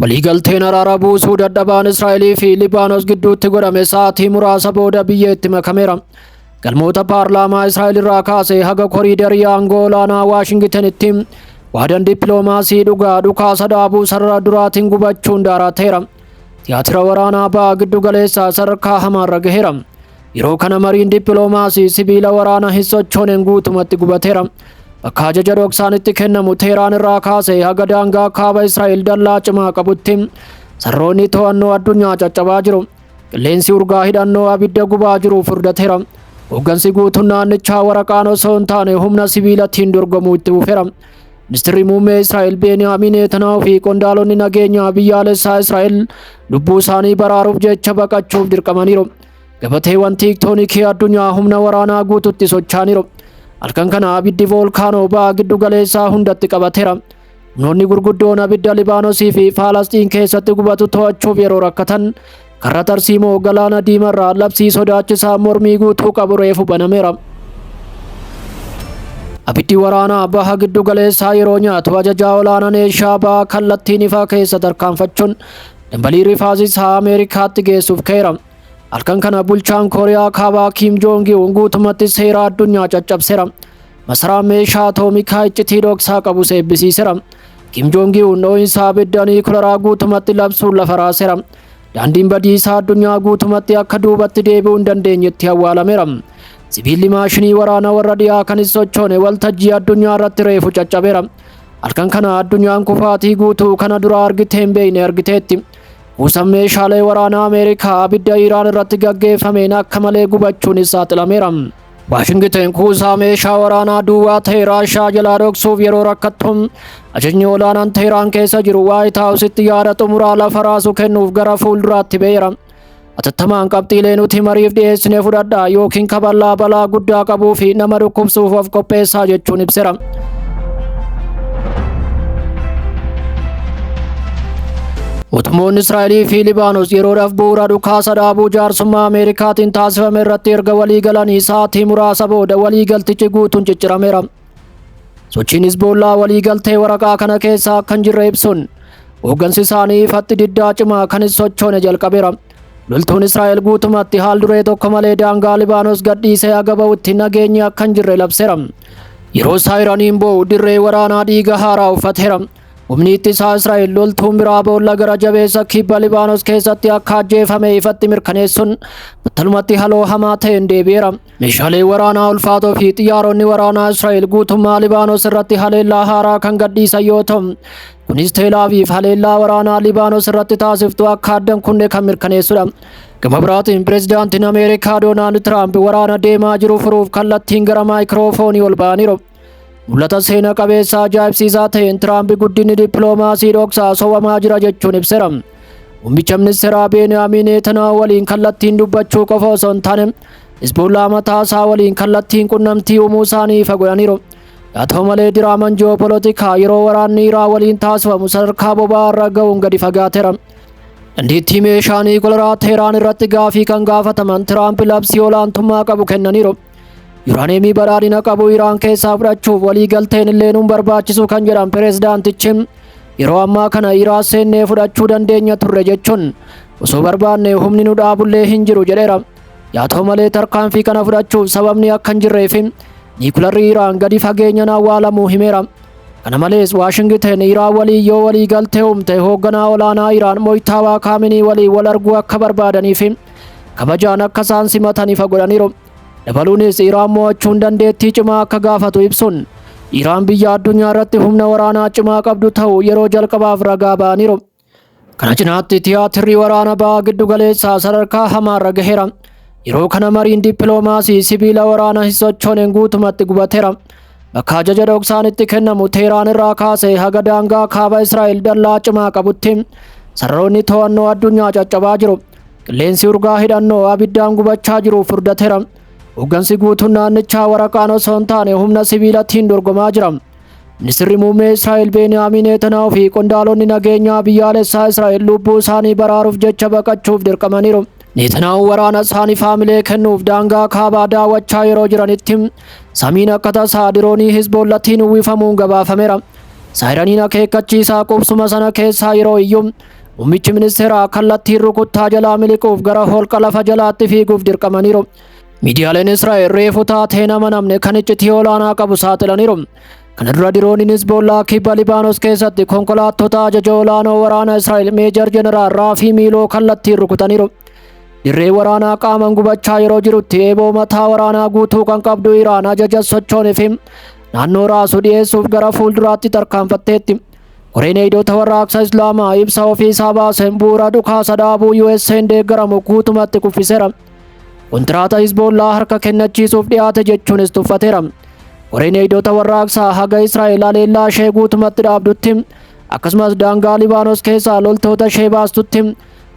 Waliigalteen araaraa buusuu dadhabaan Israa'elii fi Libaanos gidduutti godhame sa'aatii muraasa booda biyyatti makameera. Galmoota paarlaamaa Israa'el irraa kaasee haga koriidarii aangoo olaanaa Waashingitanitti waadaan dippiloomaasii dhukaasa dhaabuu sarara duraatiin gubachuun daarateera. Tiyaatira waraanaa ba'aa giddu galeessaa sadarkaa hamaarra gaheera. Yeroo kana mariin dippiloomaasii sibiila waraana hin sochooneen guutumatti gubateera. Bakka ajaja dhoksaanitti kennamu Teheraan irraa kaasee haga daangaa kaaba Israa'el dallaa cimaa qabutti sarroonni to'annoo addunyaa caccabaa jiru. Qilleensi urgaa hidhannoo abidda gubaa jiru furdateera. Hooggansi guutuun naannichaa waraqaan osoo hin taane humna sibiilatiin dorgomuu itti fufeera. Ministeerri muummee Israa'el Beniyaamin Netanyaahuu fi qondaalonni nageenyaa biyyaalessaa Israa'el lubbuu isaanii baraaruuf jecha baqachuuf dirqamaniiru. Gabateewwan tiiktooniikii addunyaa humna waraanaa guututti sochaaniiru. Halkan kana abiddi voolkaanoo ba'aa giddu galeessaa hundatti qabateera. Humnoonni gurguddoon abidda Libaanosii fi Falastiin keessatti gubatu to'achuuf yeroo rakkatan karra tarsiimoo galaana diimarraa labsii sodaachisaa mormii guutuu qabu reefu banameera. Abiddi waraanaa baha giddu galeessaa yeroo nyaatu ajajaa olaanaan Eeshiyaa ba'aa kallattiin ifaa keessa tarkaanfachuun dambalii rifaasisaa Ameerikaatti geessuuf ka'eera. Halkan kana bulchaan Kooriyaa kaabaa Kim Joong Un guutumatti seera addunyaa caccabseera. Masaraa meeshaa atoomikaa iccitii dhoksaa qabu eebbisiiseera. Kim Joong Un dhoo'insa abidda niikuleeraa guutumatti labsuun lafa raaseera. Daandiin badiisaa addunyaa guutumatti akka duubatti deebi'uu hin dandeenyetti awwaalameera. Sibiilli maashinii waraana warra dhiyaa kan hin sochoone waltajjii addunyaa irratti reefu caccabeera. Halkan kana addunyaan kufaatii guutuu kana dura argitee hin beekne argiteetti. Kuusaan meeshaalee waraanaa Ameerikaa abidda Iraan irratti gaggeeffameen akka malee gubachuun saaxilameera. Waashingiten kuusaa meeshaa waraanaa duwwaa ta'e Raashiyaa jalaa dhoksuuf yeroo rakkattu ajajni olaanaan Teheraan keessa jiru Waayit Haawusitti yaada xumuraa lafa raasu kennuuf gara fuulduraatti ba'eera. Atattamaan qabxiilee nuti mariif dhiyeessine fudhadhaa yookiin kaballaa balaa guddaa qabuu fi nama dhukkubsuuf of qopheessaa jechuun ibseera. Mootummoonni Israa'elii fi Libaanos yeroodhaaf bu'uura dhukaasa dhaabuu jaarsummaa Ameerikaatiin taasifame irratti erga walii galanii sa'aatii muraasa booda waliigaltichi guutuun ciccirameera. Sochiin Hizboollaa waliigaltee waraqaa kana keessa akka hin jirre ibsuun hooggansi isaanii ifatti diddaa cimaa kan hin sochoone jalqabeera. Loltuun Israa'el guutumatti haal duree tokko malee daangaa Libaanos gadhiisee aga ba'utti nageenyi akka hin jirre labseera. Yeroo saayiraaniin boo'u dirree waraanaa dhiiga haaraa uffateera. Humni ittisaa Israa'el loltuun biraa boolla gara jabeessa kibba Libaanos keessatti akka ajjeefame ifatti mirkaneessuun battalumatti haloo hamaa ta'een deebi'eera. Meeshaalee waraanaa ulfaatoo fi xiyyaaronni waraanaa Israa'el guutummaa Libaanos irratti haleellaa haaraa kan gadhiisan yoo ta'u, kunis Teel Aviv haleellaa waraanaa Libaanos irratti taasiftu akka addan kunne kan mirkaneessudha. Gama biraatiin pireezidaantiin Ameerikaa Doonaald Tiraamp waraana deemaa jiru furuuf kallattiin gara maayikiroofoonii ol ba'aniiru. Mul'ata seena qabeessa ajaa'ibsiisaa ta'een Tiraamp guddinni dippiloomaasii dhoksaa sowamaa jira jechuun ibseera. Muummicha ministeeraa Beniyaamin Netanyaahuu waliin kallattiin dubbachuu qofa osoo hin taane Hizboollaa mataa isaa waliin kallattiin qunnamtii uumuu isaanii ifa godhaniiru. Haa ta'u malee diraamaan ji'opolitikaa yeroo waraanni Iraan waliin taasifamu sadarkaa boba'aa irra ga'uun gadi fagaateera. Dandeettii meeshaa niikuleeraa Teheraan irratti gaafii kan gaafataman Tiraamp labsii olaantummaa qabu kennaniiru. Yuraaniyeemii badhaadhina qabu Iraan keessaa fudhachuuf waliigalteen illee nuun barbaachisu kan jedhan pireezidaantichi yeroo ammaa kana Iraan seennee fudhachuu dandeenya turre jechuun osoo barbaanne humni nu dhaabullee hin jiru jedheera. Haa ta'u malee tarkaanfii kana fudhachuuf sababni akka hin jirreef niikuleerri Iraan gadi fageenyaan awwaalamuu himeera. Kana malees Waashingiten Iraan waliin yoo waliigaltee uumte hoogganaa olaanaa Iraan Moojtaba Khamenei waliin wal arguu akka barbaadaniif kabajaan akka isaan simatan ifa godhaniiru. Dabaluunis Iraan mo'achuun dandeettii cimaa akka gaafatu ibsuun Iraan biyya addunyaa irratti humna waraanaa cimaa qabdu ta'uu yeroo jalqabaaf ragaa ba'aniiru. Kana cinaatti tiyaatirri waraana ba'aa giddu galeessaa sadarkaa hamaarra gaheera. Yeroo kana mariin dippiloomaasii sibiila waraana hin sochooneen guutumatti gubateera. Bakka ajaja dhoksaanitti kennamu Teheraan irraa kaasee haga daangaa kaaba Israa'el dallaa cimaa qabutti sarroonni to'annoo addunyaa caccabaa jiru. Qilleensi urgaa hidhannoo abiddaan gubachaa jiru furdateera. Hooggansi guutuun naannichaa waraqaan osoo hin taane humna sibiilatiin dorgomaa jira. Ministeerri muummee Israa'el Beniyaamin Netanyaahuu fi qondaalonni nageenyaa biyyaalessaa Israa'el lubbuu isaanii baraaruuf jecha baqachuuf dirqamaniiru. Netanyaahuu waraana isaanii faamilee kennuuf daangaa kaabaa daawwachaa yeroo jiranitti samiin akka tasaa diroonii Hizboollatiin uwwifamuun gabaafameera. Saayiraniin akeekkachiisaa qubsuma sana keessaa yeroo iyyuu muummichi ministeeraa kallattiin rukuttaa jalaa miliquuf gara holqa lafa jalaatti fiiguuf dirqamaniiru. Miidiyaaleen Israa'el reefu taatee nama namne kan iccitii olaanaa qabu saaxilaniiru. Kana dura dirooniin Hizbollaa kibba Libaanos keessatti konkolaattota ajaja olaanoo waraana Israa'el Meejar Jeneraal Raafii Miiloo kallattiin rukutaniiru. Dirree waraanaa qaamaan gubachaa yeroo jirutti eeboo mataa waraanaa guutuu kan qabdu Iraan ajaja sochooniif naannoo raasuu dhiyeessuuf gara fuulduraatti tarkaanfatteetti. Koreen eegdota warraaqsa Islaamaa ibsa ofiisaa baaseen bu'uura dhukaasa dhaabuu USA'n deeggaramu guutumatti kuffiseera. Kontiraata Hizbollaa harka kennachiisuuf dhiyaate jechuunis tuffateera. Koreen eegdota warraaqsaa haga Israa'el haleellaa ishee guutumatti dhaabdutti akkasumas daangaa Libaanos keessaa loltoota ishee baastutti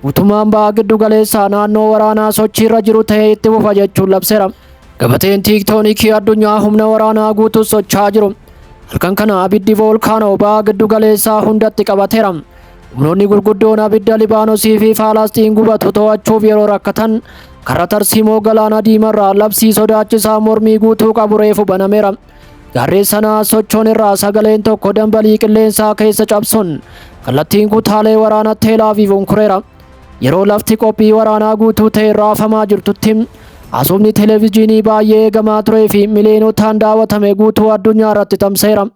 guutumaan ba'a giddu galeessaa naannoo waraanaa sochiirra jiru ta'ee itti fufa jechuun labseera. Gabateen tiiktooniikii addunyaa humna waraanaa guutuu socho'aa jiru. Halkan kana abiddi voolkaanoo ba'a giddu galeessaa hundatti qabateera. Humnoonni gurguddoon abidda Libaanosii fi Falastiin gubatu to'achuuf yeroo rakkatan karaa tarsiimoo galaana diimarraa labsii sodaachisaa mormii guutuu qabu reefu banameera. Gaarreen sanaa sochoon irraa sagaleen tokko dambalii qilleensaa keessa cabsuun kallattiin kutaalee waraanaa Teel Aviiv unkureera. Yeroo lafti qophii waraanaa guutuu ta'e raafamaa jirtutti haasofni televezyiinii baay'ee eegamaa turee fi miliyonotaan daawwatame guutuu addunyaa irratti tamsa'eera.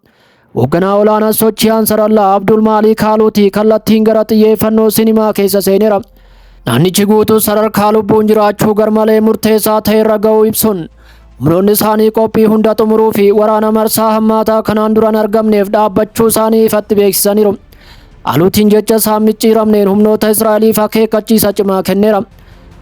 Hoogganaa olaanaa sochii Ansarallaa Abdul Maalik Haaluutii kallattiin gara xiyyeeffannoo sinimaa keessa seeneera. Naannichi guutuu sadarkaa lubbuun jiraachuu garmalee murteessaa ta'e irra ga'uu ibsuun humnoonni isaanii qophii hunda xumuruu fi waraana marsaa hammaataa kanaan duran argamneef dhaabbachuu isaanii ifatti beeksisaniiru. Haaluutiin jecha isaan micciiramneen humnoota Israa'eliif akeekkachiisa cimaa kenneera.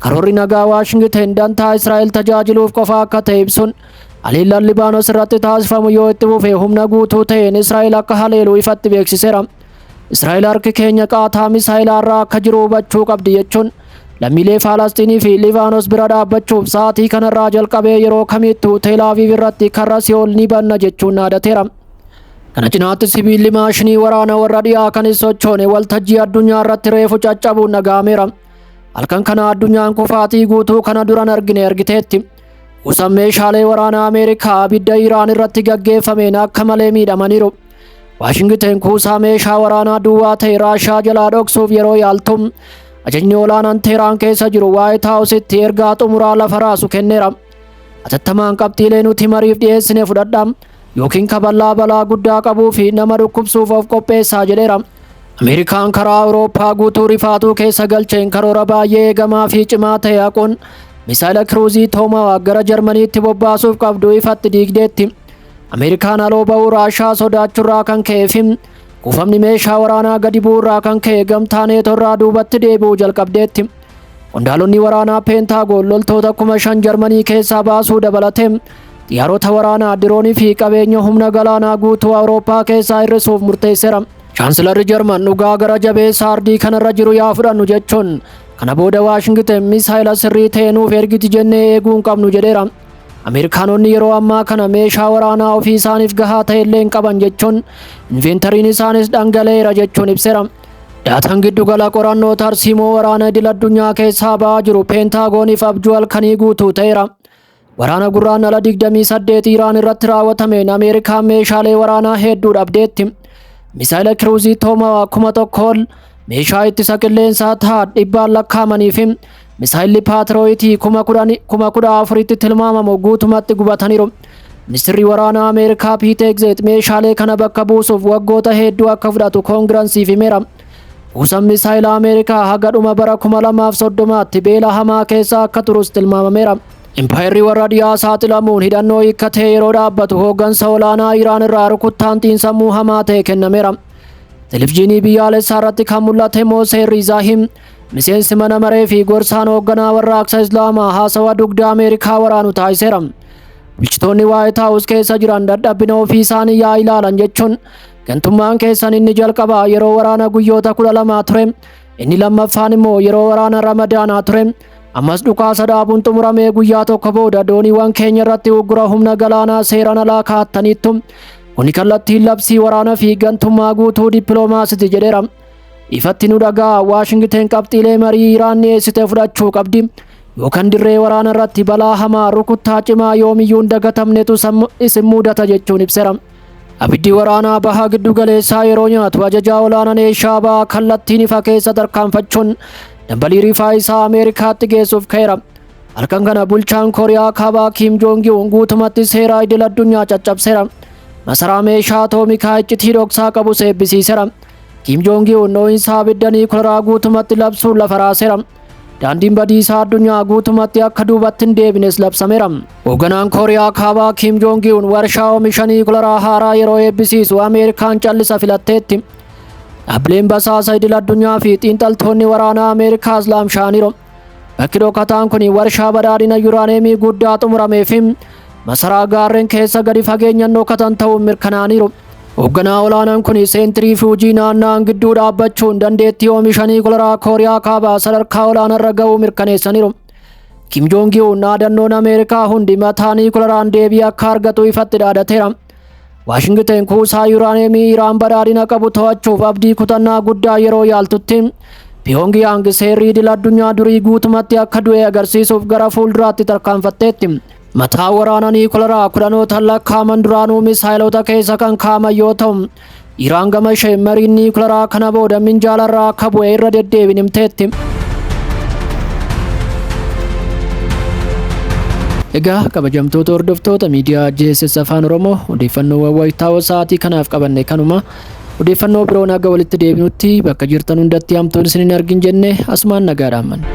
Karoorri nagaa Waashingten dantaa Israa'el tajaajiluuf qofa akka ta'e ibsuun haleellaan Libaanos irratti taasifamu yoo itti fufe humna guutuu ta'een Israa'el akka haleelu ifatti beeksiseera. Israa'el harki keenya qaataa misaayilaarraa akka jiru hubachuu qabdi jechuun lammiilee Falastinii fi Libaanos bira dhaabbachuuf sa'aatii kanarraa jalqabee yeroo kamittuu Teel Aviiv irratti karra Si'ool ni banna jechuun dhaadateera. Kana cinaatti sibiilli maashinii waraana warra dhiyaa kan sochoone waltajjii addunyaa irratti reefu caccabuun dhaga'ameera. Halkan kana addunyaan kufaatii guutuu kana duran argine argiteetti. Kuusaan meeshaalee waraanaa Ameerikaa abidda Iraan irratti gaggeeffameen akka malee miidhamaniiru. Waashingten kuusaa meeshaa waraanaa duwwaa ta'e Raashiyaa jalaa dhoksuuf yeroo yaaltu ajajni olaanaan Teheraan keessa jiru Waayit Haawusitti ergaa xumuraa lafa raasu kenneera. Atattamaan qabxiilee nuti mariif dhiyeessine fudhadhaa yookiin kaballaa balaa guddaa qabuu fi nama dhukkubsuuf of qopheessaa jedheera. Ameerikaan karaa Awurooppaa guutuu rifaatuu keessa galcheen karoora baay'ee eegamaa fi cimaa ta'e haquun misaayila kiruuzii Toomaawaa gara Jarmaniitti bobbaasuuf qabdu ifatti diigdeetti. Ameerikaan aloo ba'uu Raashiyaa sodaachuurraa kan ka'ee fi kuufamni meeshaa waraanaa gadi bu'uurraa kan ka'e gamtaa neetorraa duubatti deebi'uu jalqabdeetti. Qondaalonni waraanaa Peentaagoon loltoota 5,000 Jarmanii keessaa baasuu dabalatee xiyyaarota waraanaa diroonii fi qabeenya humna galaanaa guutuu Awurooppaa keessaa hir'isuuf murteesseera. Chaansilarri Jarman dhugaa gara jabeessa ardii kanarra jiru yaa fudhannu jechuun kana booda Waashingten misaayila sirrii ta'e nuuf ergiti jennee eeguu hin qabnu jedheera. Ameerikaanonni yeroo ammaa kana meeshaa waraanaa ofii isaaniif gahaa ta'e illee hin qaban jechuun inveentariin isaanis dhangala'eera jechuun ibseera. Daataan giddugala qorannoo tarsiimoo waraana idil addunyaa keessaa ba'aa jiru Peentaagooniif abjuu halkanii guutuu ta'eera. Waraana gurraandhala 28 Iraan irratti raawwatameen Ameerikaan meeshaalee waraanaa hedduu dhabdeetti. Misaayila kiruuzii Toomaawaa 1,000 ol meeshaa ittisa qilleensaa ta'an 100 lakkaa'amanii fi misaayilli Paatirooyitii 14,000tti tilmaamamu guutumatti gubataniiru. Ministeerri waraanaa Ameerikaa Piit Hegzeet meeshaalee kana bakka buusuuf waggoota hedduu akka fudhatu koongireensiif himeera. Kuusaan misaayila Ameerikaa haga dhuma bara 2030tti beela hamaa keessa akka turus tilmaamameera. Impaayerri warra dhiyaa saaxilamuun hidhannoo hiikkatee yeroo dhaabbatu hooggansa olaanaa Iraan irraa rukuttaan xiinsammuu hamaa ta'e kennameera. Televezyiinii biyyaalessaa irratti kan mul'ate Moosee Rizaahim miseensi mana maree fi gorsaan hoogganaa warraaqsa Islaamaa haasawaa dugda Ameerikaa waraanu taasiseera. Bulchitoonni Waayit Haawus keessa jiran dadhabbina ofii isaanii yaa ilaalan jechuun gantummaan keessan inni jalqabaa yeroo waraana guyyoota 12 ture, inni lammaffaan immoo yeroo waraana Ramadaanaa ture. Ammas dhukaasa dhaabuun xumuramee guyyaa tokko booda dooniiwwan keenya irratti uggura humna galaanaa seeraan alaa kaa'attaniittu. Kuni kallattiin labsii waraanaa fi gantummaa guutuu dippiloomaasiiti jedheera. Ifatti nu dhagaa Waashingten qabxiilee marii Iraan dhiyeessite fudhachuu qabdi. Yookaan dirree waraana irratti balaa hamaa rukuttaa cimaa yoomiyyuu hin dagatamnetu isin mudata jechuun ibseera. Abiddi waraanaa bahaa giddu galeessaa yeroo nyaatu ajajaa olaanaan Eeshiyaa bahaa kallattiin ifa keessa tarkaanfachuun dambalii riifaa isaa Ameerikaatti geessuuf ka'eera. Halkan kana bulchaan Kooriyaa Kaabaa Kim Joong Un guutumatti seera idil addunyaa caccabseera. Masaraa meeshaa atoomikaa iccitii dhoksaa qabu eebbisiiseera. Kim Joong Un dhoo'insa abidda niikuleeraa guutumatti labsuun lafa raaseera. Daandiin badiisaa addunyaa guutumatti akka duubatti hin deebines labsameera. Hoogganaan Kooriyaa Kaabaa Kim Joong Un warshaa oomisha niikuleeraa haaraa yeroo eebbisiisu Ameerikaan callisa filatteetti. Dhaabbileen basaasa idil addunyaa fi xiinxaltoonni waraanaa Ameerikaas laamsha'aniiru. Bakki dhokataan kun warshaa badhaadhina yuuraaneemii guddaa xumuramee fi masaraa gaarreen keessa gadi fageenyaan dhokatan ta'uun mirkanaa'aniiru. Hoogganaa olaanaan kun seentirifuujii naanna'an gidduu dhaabbachuun dandeettii oomisha niikuleeraa Kooriyaa Kaabaa sadarkaa olaanaarra ga'uu mirkaneessaniiru. Kim Joong Un dhaadannoon Ameerikaa hundi mataa niikuleeraan deebii akka argatu ifatti dhaadateera. Waashingteen kuusaa yuuraaneemii Iraan badhaadhina qabu to'achuuf abdii kutannaa guddaa yeroo yaaltutti Pyongyang seerri idil addunyaa durii guutumatti akka du'e agarsiisuuf gara fuulduraatti tarkaanfatteetti. Mataa waraana niikuleeraa kudhanootaan lakkaa'aman duraanuu misaayilota keessa kan kaa'aman yoo ta'u, Iraan gama ishee mariin niikuleeraa kana booda minjaalarraa akka bu'e irra deddeebiin himteetti. Egaa kabajamtoota hordoftoota miidiyaa JSS Afaan Oromoo odeeffannoowwan wayitaawoo sa'aatii kanaaf qabanne kanuma. Odeeffannoo biroon akka walitti deebinutti bakka jirtan hundatti hamtuun isin hin argin jenne asumaan nagaadhaan manna.